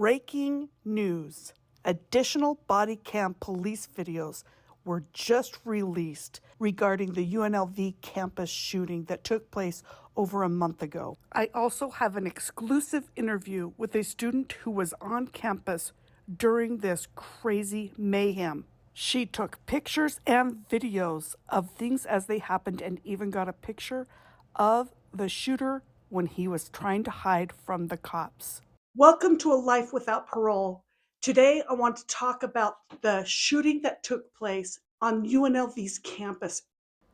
Breaking news. Additional body cam police videos were just released regarding the UNLV campus shooting that took place over a month ago. I also have an exclusive interview with a student who was on campus during this crazy mayhem. She took pictures and videos of things as they happened and even got a picture of the shooter when he was trying to hide from the cops. Welcome to A Life Without Parole. Today I want to talk about the shooting that took place on UNLV's campus.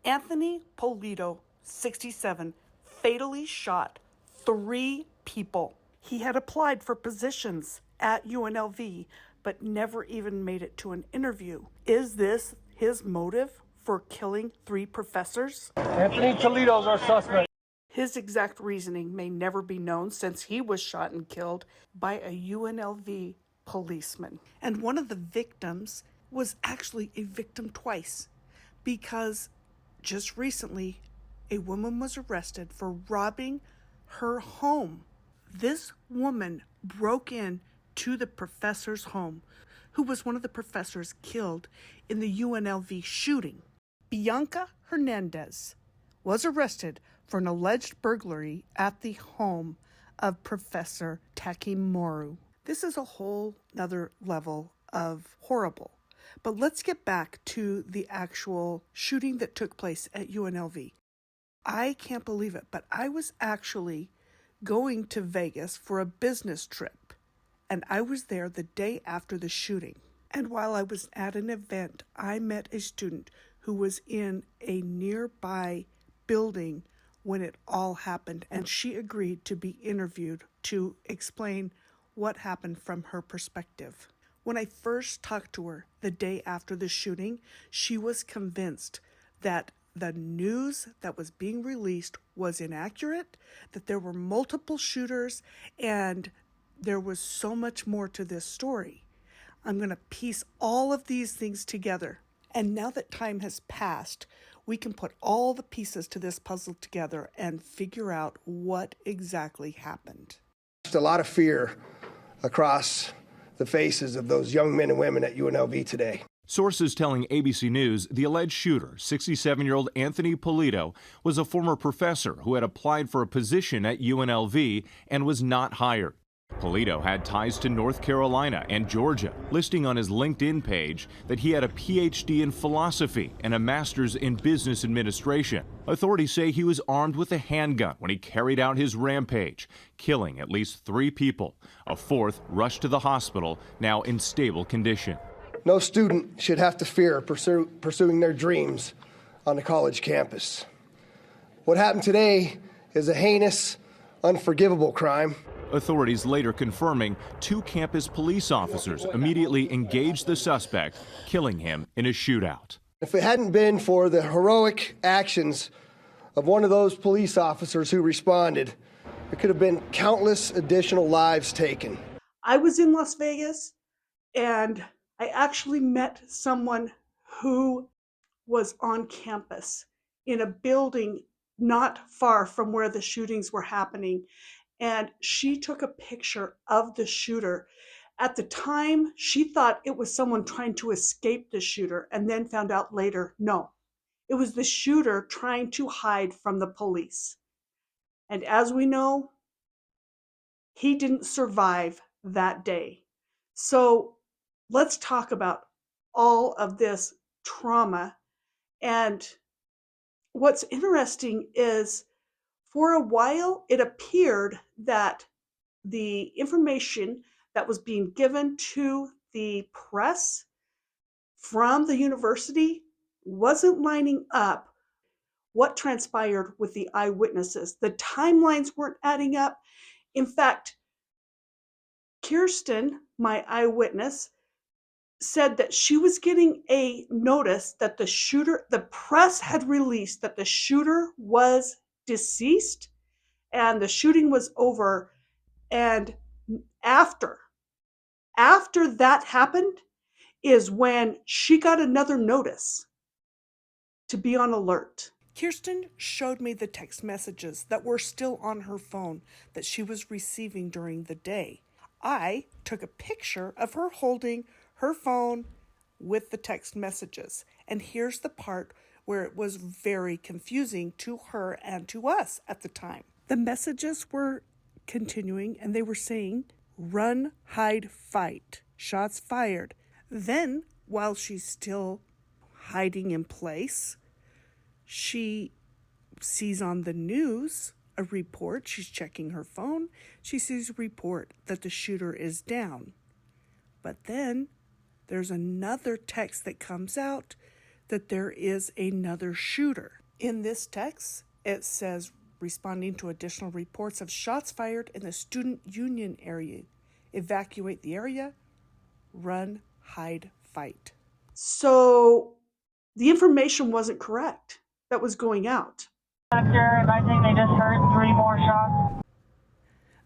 Anthony Polito, 67, fatally shot 3 people. He had applied for positions at UNLV, but never even made it to an interview. Is this his motive for killing 3 professors? Anthony Toledo's our suspect. His exact reasoning may never be known since he was shot and killed by a UNLV policeman. And one of the victims was actually a victim twice, because just recently a woman was arrested for robbing her home. This woman broke in to the professor's home, who was one of the professors killed in the UNLV shooting. Bianca Hernandez was arrested for an alleged burglary at the home of Professor Takimoru. This is a whole nother level of horrible. But let's get back to the actual shooting that took place at UNLV. I can't believe it, but I was actually going to Vegas for a business trip, and I was there the day after the shooting. And while I was at an event, I met a student who was in a nearby building when it all happened, and she agreed to be interviewed to explain what happened from her perspective. When I first talked to her the day after the shooting, she was convinced that the news that was being released was inaccurate, that there were multiple shooters, and there was so much more to this story. I'm going to piece all of these things together. And now that time has passed, we can put all the pieces to this puzzle together and figure out what exactly happened. A lot of fear across the faces of those young men and women at UNLV today. Sources telling ABC News the alleged shooter, 67-year-old Anthony Polito, was a former professor who had applied for a position at UNLV and was not hired. Polito had ties to North Carolina and Georgia, listing on his LinkedIn page that he had a PhD in philosophy and a master's in business administration. Authorities say he was armed with a handgun when he carried out his rampage, killing at least 3 people. A 4th rushed to the hospital, now in stable condition. No student should have to fear pursuing their dreams on the college campus. What happened today is a heinous, unforgivable crime. Authorities later confirming 2 campus police officers immediately engaged the suspect, killing him in a shootout. If it hadn't been for the heroic actions of one of those police officers who responded, there could have been countless additional lives taken. I was in Las Vegas, and I actually met someone who was on campus in a building not far from where the shootings were happening. And she took a picture of the shooter. At the time, she thought it was someone trying to escape the shooter, and then found out later, no, it was the shooter trying to hide from the police. And as we know, he didn't survive that day. So let's talk about all of this trauma. And what's interesting is, for a while, it appeared that the information that was being given to the press from the university wasn't lining up what transpired with the eyewitnesses. The timelines weren't adding up. In fact, Kiersten, my eyewitness, said that she was getting a notice that the press had released that the shooter was deceased and the shooting was over. And after that happened is when she got another notice to be on alert. Kiersten showed me the text messages that were still on her phone that she was receiving during the day. I took a picture of her holding her phone with the text messages. And here's the part where it was very confusing to her and to us at the time. The messages were continuing and they were saying, run, hide, fight, shots fired. Then, while she's still hiding in place, she sees on the news a report. She's checking her phone. She sees a report that the shooter is down. But then there's another text that comes out that there is another shooter. In this text, it says, responding to additional reports of shots fired in the student union area. Evacuate the area. Run, hide, fight. So the information wasn't correct that was going out. Doctor, I think they just heard 3 more shots.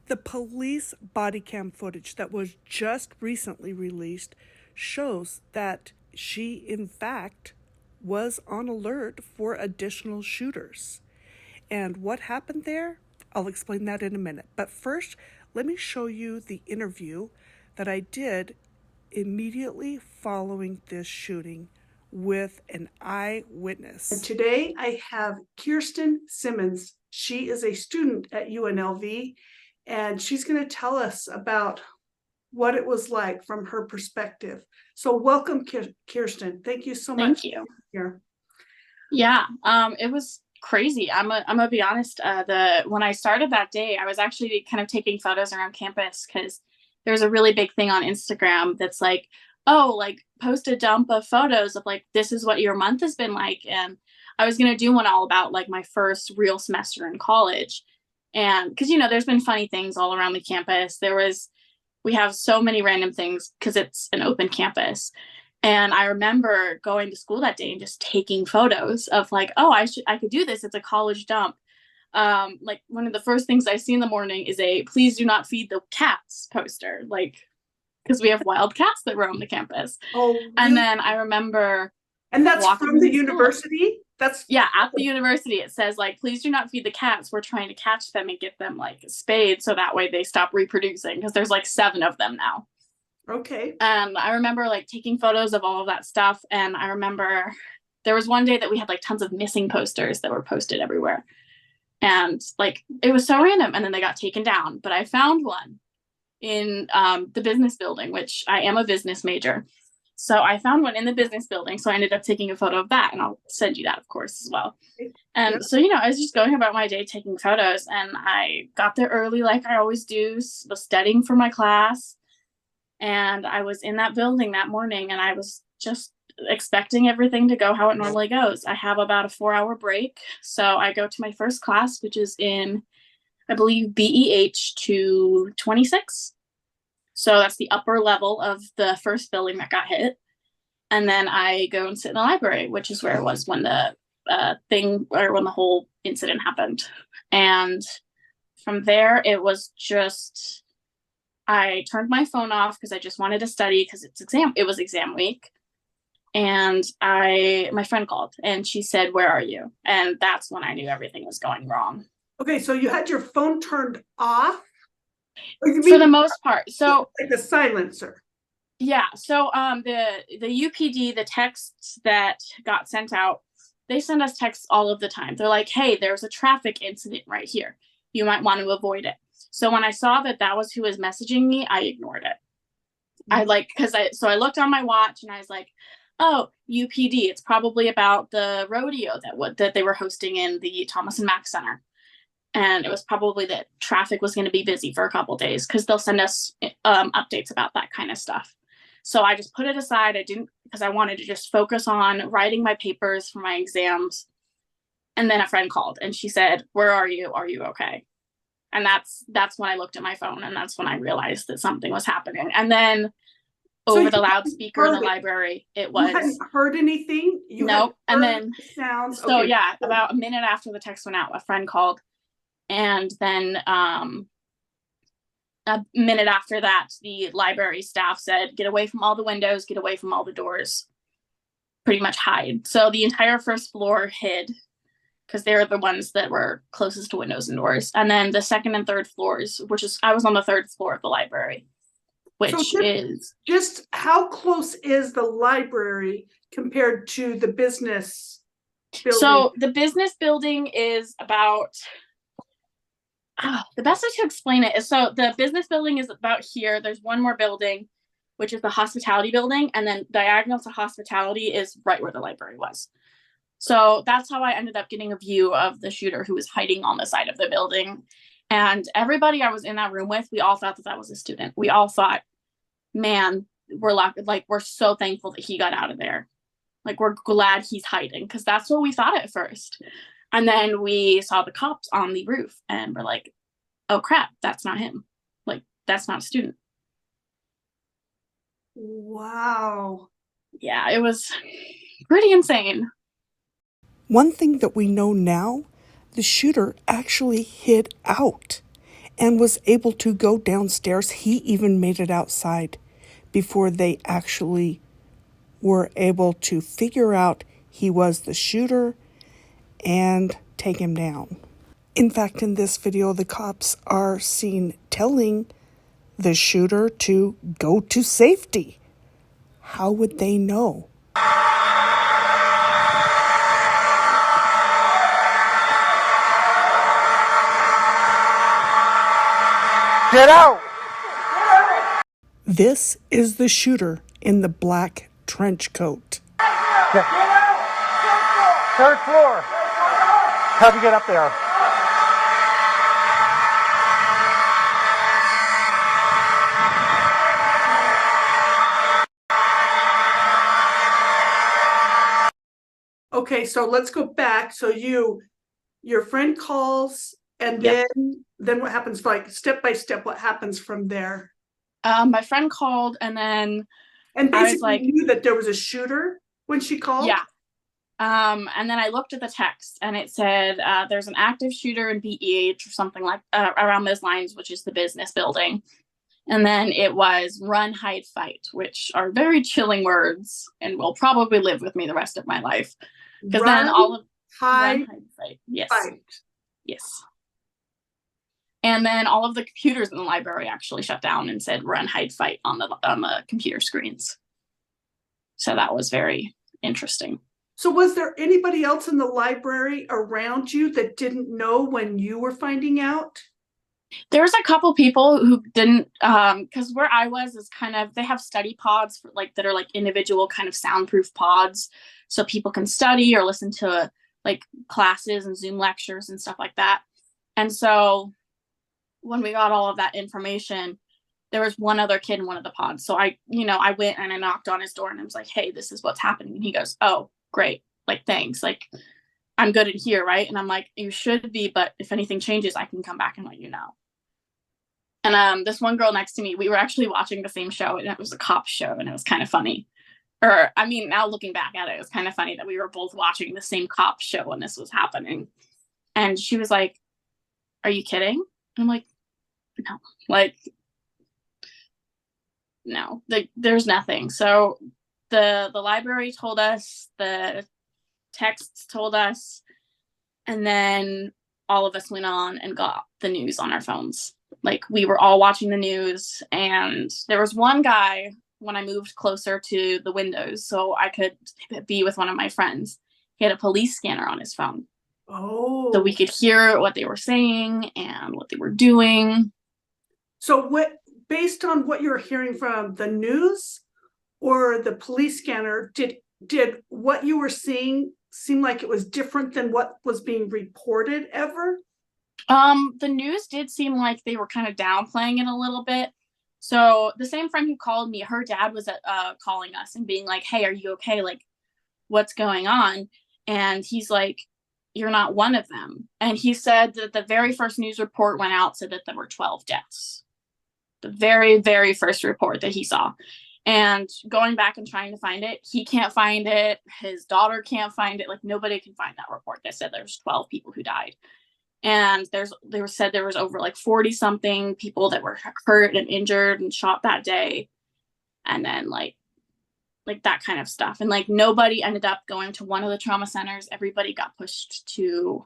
The police body cam footage that was just recently released shows that she, in fact, was on alert for additional shooters. And what happened there? I'll explain that in a minute. But first, let me show you the interview that I did immediately following this shooting with an eyewitness. And today I have Kiersten Simmons. She is a student at UNLV, and she's going to tell us about what it was like from her perspective. So welcome, Kiersten. Thank you so much. Thank you. Here. Yeah, it was crazy. I'm gonna be honest. When I started that day, I was actually kind of taking photos around campus because there's a really big thing on Instagram that's like, oh, like post a dump of photos of like, this is what your month has been like. And I was going to do one all about like my first real semester in college. And because, there's been funny things all around the campus. We have so many random things because it's an open campus. And I remember going to school that day and just taking photos of like, oh, I could do this. It's a college dump. Like one of the first things I see in the morning is a please do not feed the cats poster. Like, because we have wild cats that roam the campus. Oh, really? And then I remember, and that's from the university? That's at the university. It says like, please do not feed the cats. We're trying to catch them and get them like spayed so that way they stop reproducing, because there's like 7 of them now. Okay. And I remember like taking photos of all of that stuff. And I remember there was one day that we had like tons of missing posters that were posted everywhere. And like, it was so random. And then they got taken down. But I found one in the business building, which I am a business major. So I found one in the business building. So I ended up taking a photo of that, and I'll send you that, of course, as well. And so, I was just going about my day taking photos, and I got there early like I always do, was studying for my class. And I was in that building that morning, and I was just expecting everything to go how it normally goes. I have about a 4-hour break. So I go to my first class, which is in, I believe, BEH 226. So that's the upper level of the first building that got hit. And then I go and sit in the library, which is where it was when the when the whole incident happened. And from there, it was just, I turned my phone off because I just wanted to study because it was exam week. And my friend called and she said, "Where are you?" And that's when I knew everything was going wrong. Okay, so you had your phone turned off? For the most part. So like a silencer. Yeah. So the UPD, the texts that got sent out, they send us texts all of the time. They're like, hey, there's a traffic incident right here. You might want to avoid it. So when I saw that was who was messaging me, I ignored it. Mm-hmm. I looked on my watch and I was like, oh, UPD, it's probably about the rodeo that they were hosting in the Thomas and Mack Center. And it was probably that traffic was going to be busy for a couple days because they'll send us updates about that kind of stuff. So I just put it aside. I didn't, because I wanted to just focus on writing my papers for my exams. And then a friend called and she said, "Where are you? Are you okay?" And that's when I looked at my phone, and that's when I realized that something was happening. And then over the loudspeaker in the library, it was. You hadn't heard anything? Nope. And then sounds. So okay. Yeah, about a minute after the text went out, a friend called. And then a minute after that, the library staff said, "Get away from all the windows, get away from all the doors, pretty much hide." So the entire first floor hid because they're the ones that were closest to windows and doors. And then the second and third floors, I was on the third floor of the library. which is just how close is the library compared to the business building? So the business building is about, the best way to explain it is, so the business building is about here. There's one more building, which is the hospitality building. And then diagonal to hospitality is right where the library was. So that's how I ended up getting a view of the shooter who was hiding on the side of the building. And everybody I was in that room with, we all thought that was a student. We all thought, man, we're so thankful that he got out of there. Like, we're glad he's hiding, because that's what we thought at first. And then we saw the cops on the roof and we're like, oh crap, that's not him. Like, that's not a student. Wow. Yeah, it was pretty insane. One thing that we know now, the shooter actually hid out and was able to go downstairs. He even made it outside before they actually were able to figure out he was the shooter and take him down. In fact, in this video, the cops are seen telling the shooter to go to safety. How would they know? Get out! This is the shooter in the black trench coat. Third floor. How'd you get up there? Okay, so let's go back. So your friend calls, and Yep. then what happens? Like, step by step, what happens from there? My friend called, and then And I was basically like, knew that there was a shooter when she called? yeah. And then I looked at the text, and it said there's an active shooter in BEH or something like around those lines, which is the business building. And then it was run, hide, fight, which are very chilling words and will probably live with me the rest of my life. Because then all of hide, fight. Yes. fight. Yes. And then all of the computers in the library actually shut down and said run, hide, fight on the computer screens. So that was very interesting. So was there anybody else in the library around you that didn't know when you were finding out? There's a couple people who didn't, because where I was is kind of, they have study pods for, like, that are like individual kind of soundproof pods, so people can study or listen to like classes and Zoom lectures and stuff like that. And so when we got all of that information, there was one other kid in one of the pods. So I went and I knocked on his door and I was like, hey, this is what's happening. And he goes, oh, great. Like, thanks. Like, I'm good in here, right? And I'm like, you should be, but if anything changes, I can come back and let you know. And this one girl next to me, we were actually watching the same show, and it was a cop show, and it was kind of funny. Or, I mean, now looking back at it, it was kind of funny that we were both watching the same cop show when this was happening. And she was like, are you kidding? And I'm like, no. Like, no, there's nothing. So the library told us, the texts told us, and then all of us went on and got the news on our phones. Like, we were all watching the news, and there was one guy when I moved closer to the windows so I could be with one of my friends. He had a police scanner on his phone. Oh. So we could hear what they were saying and what they were doing. So based on what you're hearing from the news or the police scanner, did what you were seeing seem like it was different than what was being reported ever? The news did seem like they were kind of downplaying it a little bit. So the same friend who called me, her dad was calling us and being like, hey, are you okay? Like, what's going on? And he's like, you're not one of them. And he said that the very first news report went out, said that there were 12 deaths. The very, very first report that he saw. And going back and trying to find it, he can't find it. His daughter can't find it. Like, nobody can find that report. They said there's 12 people who died. And they said there was over like 40 something people that were hurt and injured and shot that day. And then like that kind of stuff. And like, nobody ended up going to one of the trauma centers. Everybody got pushed to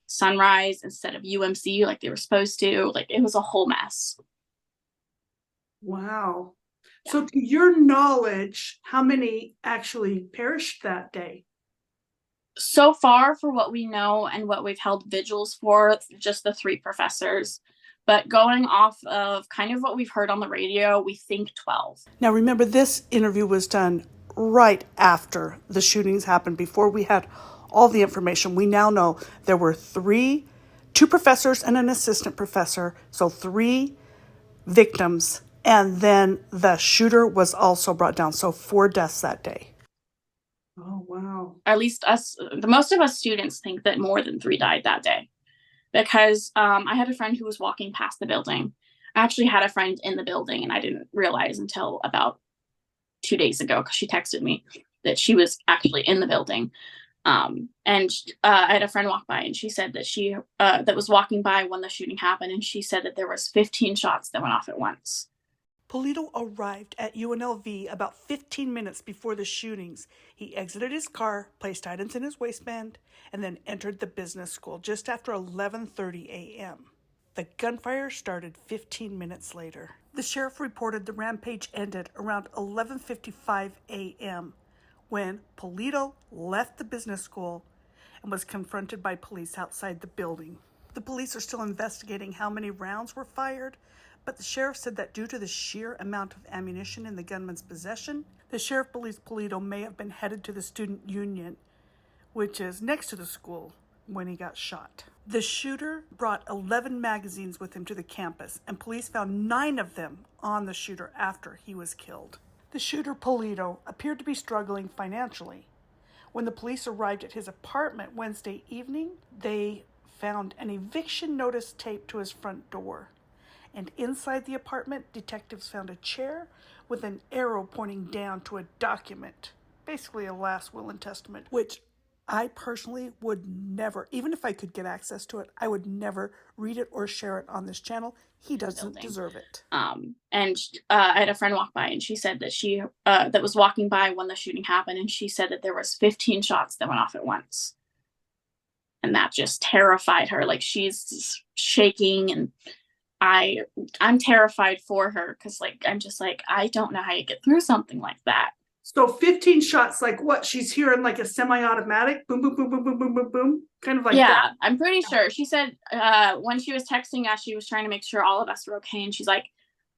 Sunrise instead of UMC like they were supposed to. Like, it was a whole mess. Wow. Yeah. So to your knowledge, how many actually perished that day? So far, for what we know and what we've held vigils for, just the 3 professors. But going off of kind of what we've heard on the radio, we think 12. Now remember, this interview was done right after the shootings happened, before we had all the information. We now know there were 2 professors and an assistant professor, so 3 victims, and then the shooter was also brought down, so 4 deaths that day. Oh, wow. At least the most of us students think that more than 3 died that day. Because I had a friend who was walking past the building. I actually had a friend in the building, and I didn't realize until about 2 days ago, because she texted me that she was actually in the building. And I had a friend walk by, and she said that she that was walking by when the shooting happened, and she said that there was 15 shots that went off at once. Polito arrived at UNLV about 15 minutes before the shootings. He exited his car, placed items in his waistband, and then entered the business school just after 11:30 a.m. The gunfire started 15 minutes later. The sheriff reported the rampage ended around 11:55 a.m. when Polito left the business school and was confronted by police outside the building. The police are still investigating how many rounds were fired, but the sheriff said that due to the sheer amount of ammunition in the gunman's possession, the sheriff believes Polito may have been headed to the student union, which is next to the school, when he got shot. The shooter brought 11 magazines with him to the campus, and police found 9 of them on the shooter after he was killed. The shooter, Polito, appeared to be struggling financially. When the police arrived at his apartment Wednesday evening, they found an eviction notice taped to his front door. And inside the apartment, detectives found a chair with an arrow pointing down to a document, basically a last will and testament, which I personally would never, even if I could get access to it, I would never read it or share it on this channel. He doesn't deserve it. And I had a friend walk by, and she said that she that was walking by when the shooting happened, and she said that there was 15 shots that went off at once. And that just terrified her. Like, she's shaking, and I'm terrified for her, because I'm just like, I don't know how you get through something like that. So 15 shots, like what? She's hearing like a semi-automatic, boom, boom, boom, boom, boom, boom, boom, boom, kind of like that. Yeah, I'm pretty sure. She said when she was texting us, she was trying to make sure all of us were okay, and she's like,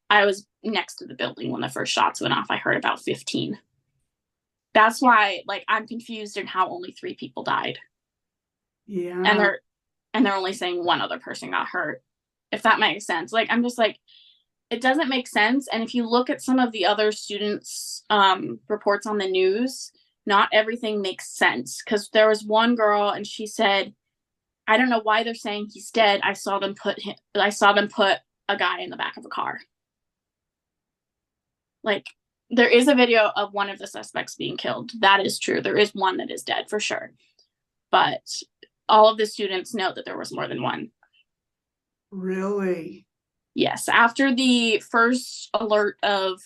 I was next to the building when the first shots went off. I heard about 15. That's why, I'm confused in how only 3 people died. Yeah. And they're only saying 1 other person got hurt. If that makes sense. I'm just like, it doesn't make sense. And if you look at some of the other students' reports on the news, not everything makes sense. Because there was one girl, and she said, I don't know why they're saying he's dead. I saw them put a guy in the back of a car. There is a video of one of the suspects being killed. That is true. There is one that is dead for sure. But all of the students know that there was more than one. Really? Yes. After the first alert of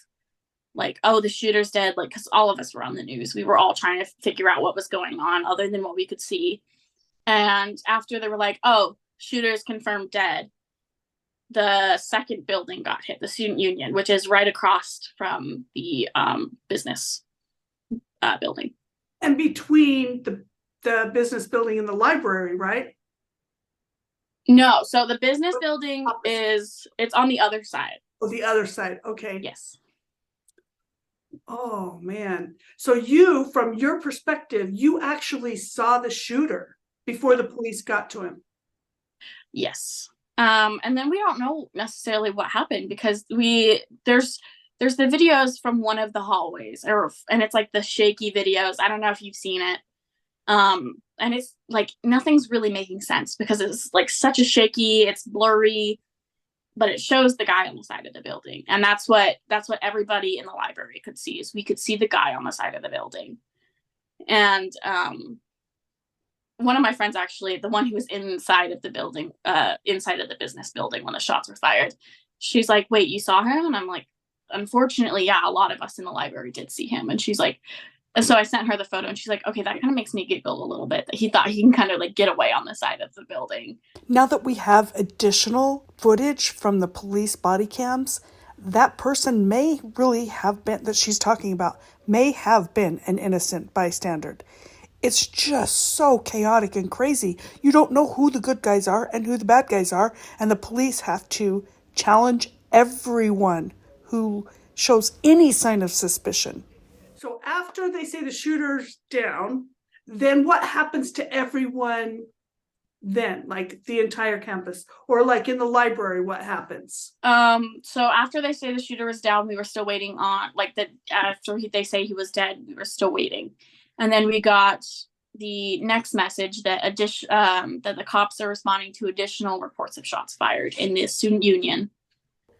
the shooter's dead, because all of us were on the news. We were all trying to figure out what was going on other than what we could see. And after they were like, oh, shooter is confirmed dead, the second building got hit, the student union, which is right across from the business building. And between the business building and the library, right? No, so the business building it's on the other side. Oh, the other side. Okay. Yes. Oh, man. So you, from your perspective, you actually saw the shooter before the police got to him. Yes. And then we don't know necessarily what happened, because there's the videos from one of the hallways, and it's the shaky videos. I don't know if you've seen it. And it's nothing's really making sense, because it's such a shaky, it's blurry, but it shows the guy on the side of the building. And that's what everybody in the library could see, is we could see the guy on the side of the building. And one of my friends, actually, the one who was inside of the building, inside of the business building when the shots were fired, she's like, wait, you saw him? And I'm like, unfortunately, yeah, a lot of us in the library did see him. And she's like, and so I sent her the photo, and she's like, okay, that kind of makes me giggle a little bit, that he thought he can kind of get away on the side of the building. Now that we have additional footage from the police body cams, that person may really have been, that she's talking about, may have been an innocent bystander. It's just so chaotic and crazy. You don't know who the good guys are and who the bad guys are, and the police have to challenge everyone who shows any sign of suspicion. So after they say the shooter's down, then what happens to everyone then? Like the entire campus? Or like in the library, what happens? So after they say the shooter was down, we were still waiting on, after they say he was dead, we were still waiting. And then we got the next message that that the cops are responding to additional reports of shots fired in the student union.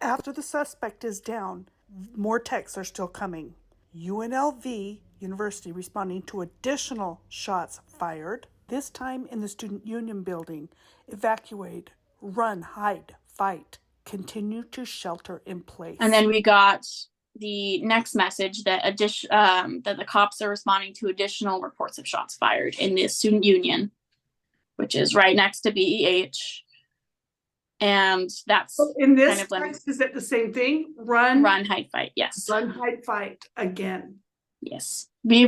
After the suspect is down, more texts are still coming. UNLV, University, responding to additional shots fired, this time in the student union building. Evacuate, run, hide, fight, continue to shelter in place. And then we got the next message that that the cops are responding to additional reports of shots fired in the student union, which is right next to BEH. And that's so in this kind of text, is it the same thing? Run, hide, fight. Yes. Run, hide, fight again. Yes.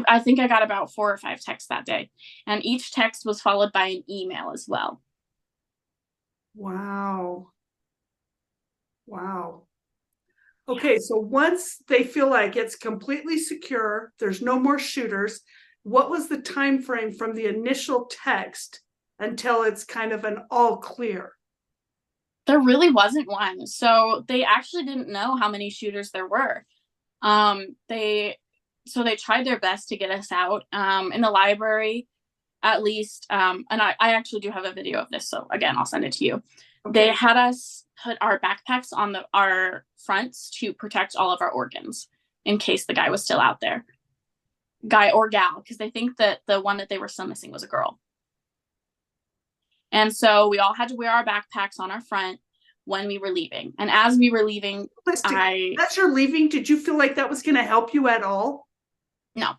I think I got about 4 or 5 texts that day. And each text was followed by an email as well. Wow. Wow. Okay, so once they feel like it's completely secure, there's no more shooters, what was the time frame from the initial text until it's kind of an all clear? There really wasn't one. So they actually didn't know how many shooters there were. They tried their best to get us out in the library, at least. And I actually do have a video of this. So again, I'll send it to you. Okay. They had us put our backpacks on our fronts to protect all of our organs in case the guy was still out there. Guy or gal, because they think that the one that they were still missing was a girl. And so we all had to wear our backpacks on our front when we were leaving. And as we were leaving, as you're leaving, did you feel like that was going to help you at all? No.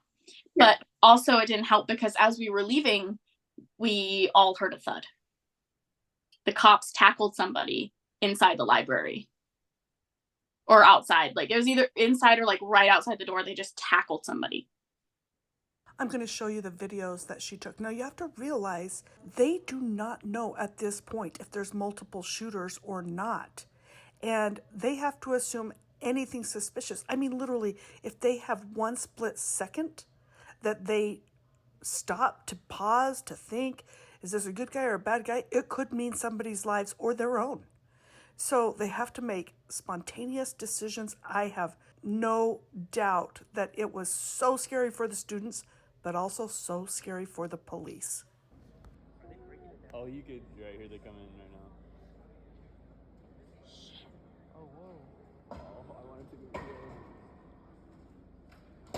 Yeah. But also it didn't help because as we were leaving, we all heard a thud. The cops tackled somebody inside the library or outside. Like it was either inside or like right outside the door. They just tackled somebody. I'm going to show you the videos that she took. Now you have to realize they do not know at this point if there's multiple shooters or not. And they have to assume anything suspicious. I mean, literally, if they have one split second that they stop to pause, to think, is this a good guy or a bad guy? It could mean somebody's lives or their own. So they have to make spontaneous decisions. I have no doubt that it was so scary for the students, but also so scary for the police. Oh, you could right here. They come in right now. Oh, whoa. Oh, I wanted to go. I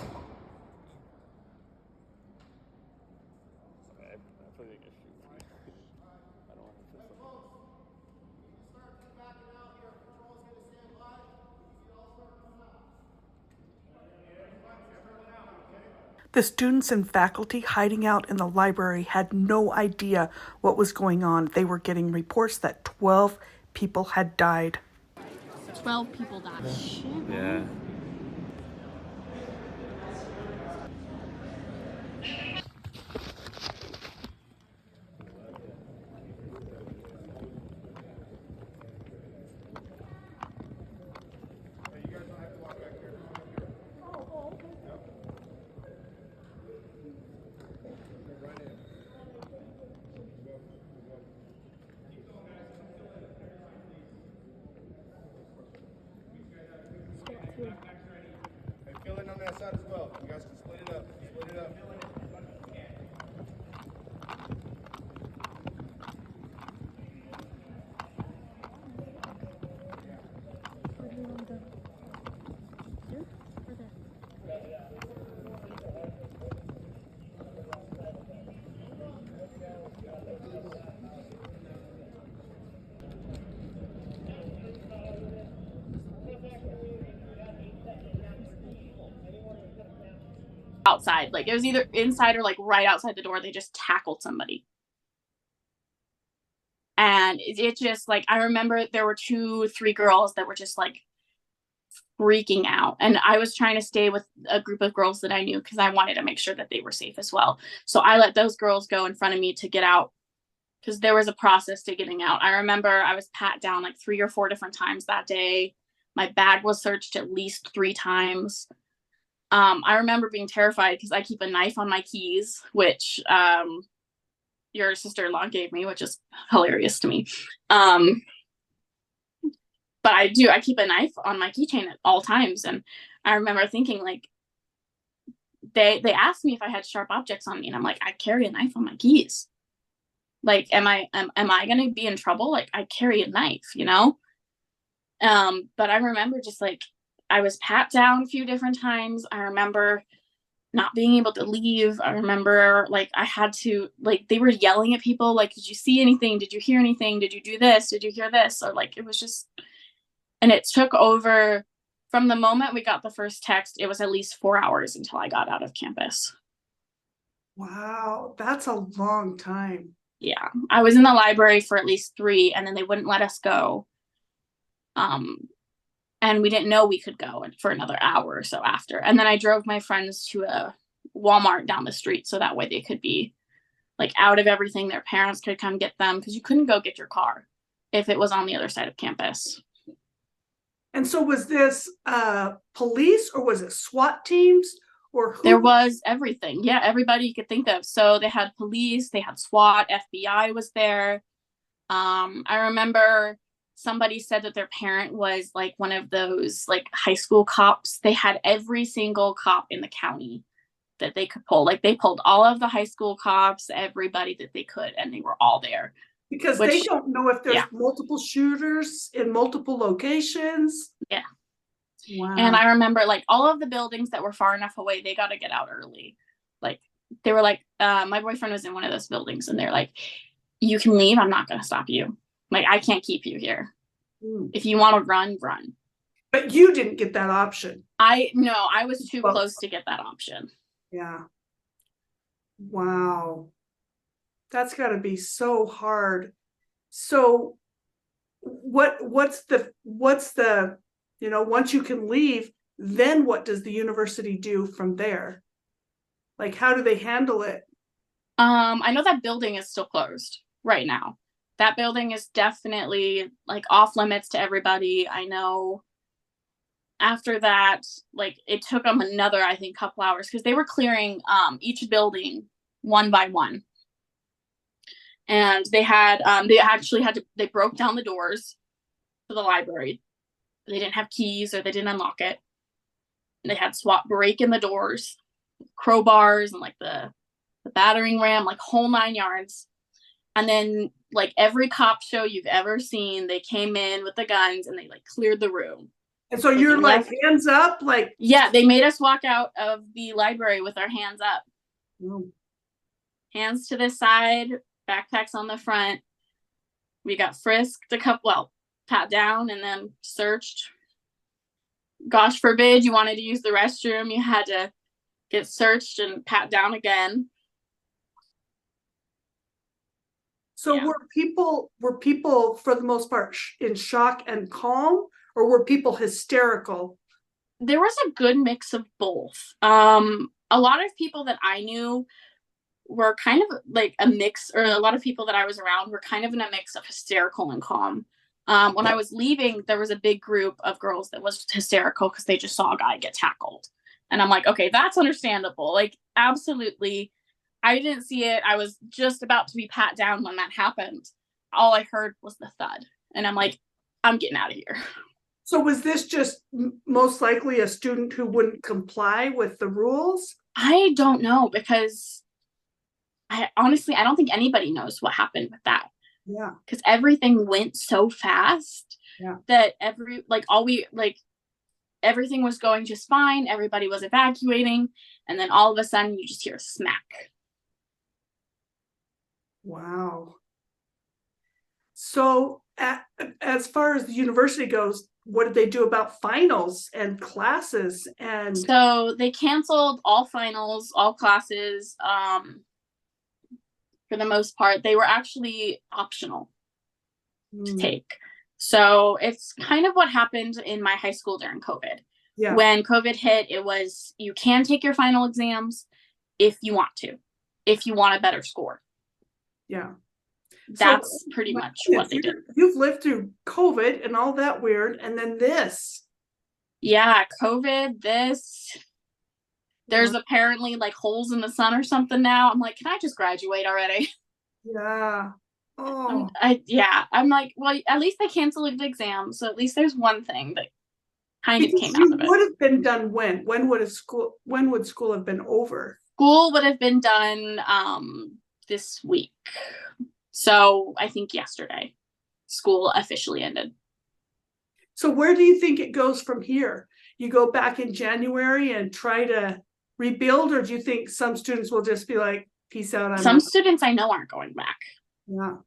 feel like I shoot. I don't want to piss off. The students and faculty hiding out in the library had no idea what was going on. They were getting reports that 12 people had died. 12 people died. Yeah. Fill in on that side as well. You guys can split it up. Split it up. Outside. Like it was either inside or like right outside the door. They just tackled somebody. And it just like, I remember there were 2-3 girls that were just like freaking out. And I was trying to stay with a group of girls that I knew because I wanted to make sure that they were safe as well. So I let those girls go in front of me to get out because there was a process to getting out. I remember I was pat down like 3 or 4 different times that day. My bag was searched at least 3 times. I remember being terrified because I keep a knife on my keys, which your sister-in-law gave me, which is hilarious to me. But I keep a knife on my keychain at all times. And I remember thinking, like, they asked me if I had sharp objects on me, and I'm like, I carry a knife on my keys. Like, am I going to be in trouble? Like, I carry a knife, you know? But I remember just like, I was pat down a few different times. I remember not being able to leave. I remember like I had to, like, they were yelling at people, like, did you see anything? Did you hear anything? Did you do this? Did you hear this? Or like, it was just, and it took over from the moment we got the first text, it was at least 4 hours until I got out of campus. Wow, that's a long time. Yeah, I was in the library for at least 3, and then they wouldn't let us go. And we didn't know we could go for another hour or so after. And then I drove my friends to a Walmart down the street so that way they could be like out of everything. Their parents could come get them because you couldn't go get your car if it was on the other side of campus. And so was this police or was it SWAT teams or who? There was everything. Yeah, everybody you could think of. So they had police, they had SWAT, FBI was there. I remember somebody said that their parent was like one of those like high school cops. They had every single cop in the county that they could pull. Like they pulled all of the high school cops, everybody that they could, and they were all there. Because they don't know if there's multiple shooters in multiple locations. Yeah. Wow. And I remember like all of the buildings that were far enough away, they got to get out early. Like they were like, my boyfriend was in one of those buildings and they're like, you can leave. I'm not going to stop you. Like, I can't keep you here. If you want to run, run. But you didn't get that option. I was too close to get that option. Yeah. Wow. That's got to be so hard. So what's the, you know, once you can leave, then what does the university do from there? Like, how do they handle it? I know that building is still closed right now. That building is definitely like off limits to everybody. I know after that, like it took them another, I think, couple hours because they were clearing each building one by one. And they broke down the doors to the library. They didn't have keys or they didn't unlock it. They had SWAT break in the doors, crowbars and like the battering ram, like whole 9 yards. And then like every cop show you've ever seen, they came in with the guns and they like cleared the room. And so you're like hands up, like, yeah, they made us walk out of the library with our hands up. Hands to the side, backpacks on the front. We got frisked pat down and then searched. Gosh forbid you wanted to use the restroom, you had to get searched and pat down again. So were people for the most part in shock and calm, or were people hysterical? There was a good mix of both. A lot of people that I knew were kind of like a mix, or a lot of people that I was around were kind of in a mix of hysterical and calm. When I was leaving, there was a big group of girls that was hysterical because they just saw a guy get tackled. And I'm like, okay, that's understandable. Like, absolutely. I didn't see it. I was just about to be pat down when that happened. All I heard was the thud. And I'm like, I'm getting out of here. So was this just most likely a student who wouldn't comply with the rules? I don't know, because I don't think anybody knows what happened with that. Yeah. Because everything went so fast that everything was going just fine. Everybody was evacuating. And then all of a sudden you just hear a smack. Wow. So as far as the university goes, what did they do about finals and classes? And so they canceled all finals, all classes. For the most part, they were actually optional to take. So it's kind of what happened in my high school during COVID. Yeah. When COVID hit, it was you can take your final exams if you want to, if you want a better score. Yeah. That's So, pretty my much goodness, what they did. You've lived through COVID and all that weird, and then this. Yeah, COVID, this. There's apparently like holes in the sun or something now. I'm like, can I just graduate already? Yeah. Oh. I'm like, well, at least they canceled the exam, so at least there's one thing that kind of Because came out you of it. would have been done when? When would school have been over? School would have been done this week. So I think yesterday, school officially ended. So where do you think it goes from here? You go back in January and try to rebuild, or do you think some students will just be like, peace out? Some students I know aren't going back. Yeah.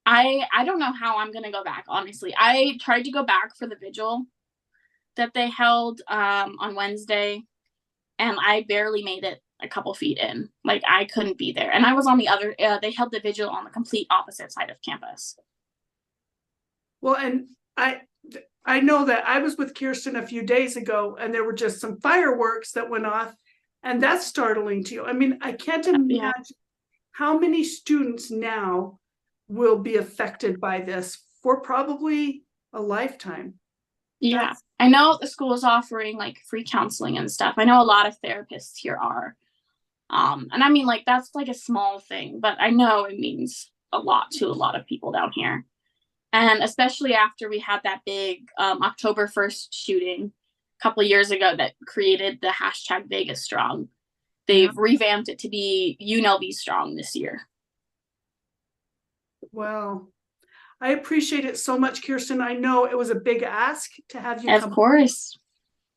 I don't know how I'm gonna go back, honestly. I tried to go back for the vigil that they held on Wednesday, and I barely made it a couple feet in. Like, I couldn't be there. And I was on the other, they held the vigil on the complete opposite side of campus. Well, and I know that I was with Kiersten a few days ago, and there were just some fireworks that went off, and that's startling to you. I mean, I can't imagine how many students now will be affected by this for probably a lifetime. Yeah. I know the school is offering like free counseling and stuff. I know a lot of therapists here are. And I mean, like, that's like a small thing, but I know it means a lot to a lot of people down here. And especially after we had that big October 1st shooting a couple of years ago that created the hashtag Vegas Strong. They've revamped it to be UNLV Strong this year. Well, I appreciate it so much, Kiersten. I know it was a big ask to have you come. Of course.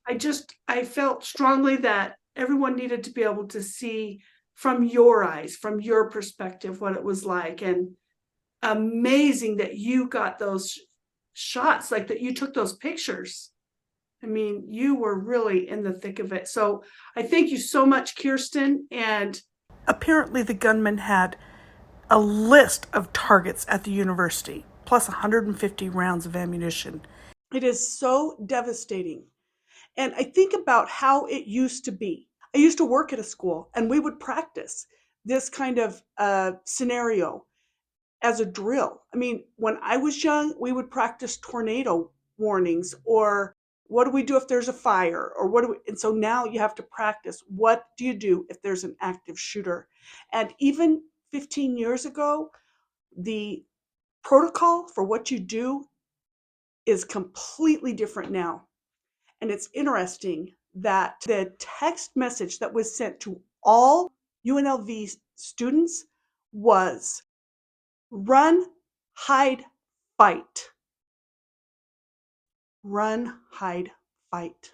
I felt strongly that everyone needed to be able to see from your eyes, from your perspective, what it was like. And amazing that you got those shots, like that you took those pictures. I mean, you were really in the thick of it. So I thank you so much, Kiersten. And apparently the gunman had a list of targets at the university, plus 150 rounds of ammunition. It is so devastating. And I think about how it used to be. I used to work at a school, and we would practice this kind of scenario as a drill. I mean, when I was young, we would practice tornado warnings, or what do we do if there's a fire, or and so now you have to practice, what do you do if there's an active shooter? And even 15 years ago, the protocol for what you do is completely different now. And it's interesting that the text message that was sent to all UNLV students was run, hide, fight. Run, hide, fight.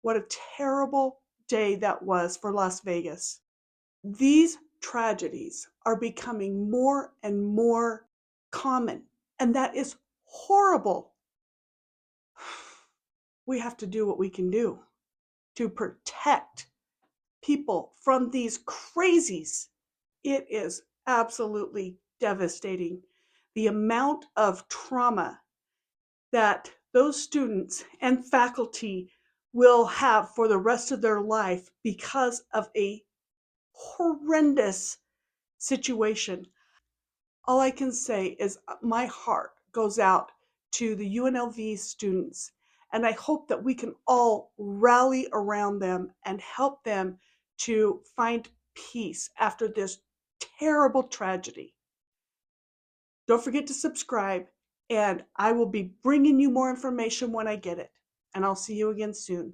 What a terrible day that was for Las Vegas. These tragedies are becoming more and more common, and that is horrible. We have to do what we can do to protect people from these crazies. It is absolutely devastating. The amount of trauma that those students and faculty will have for the rest of their life because of a horrendous situation. All I can say is my heart goes out to the UNLV students, and I hope that we can all rally around them and help them to find peace after this terrible tragedy. Don't forget to subscribe, and I will be bringing you more information when I get it. And I'll see you again soon.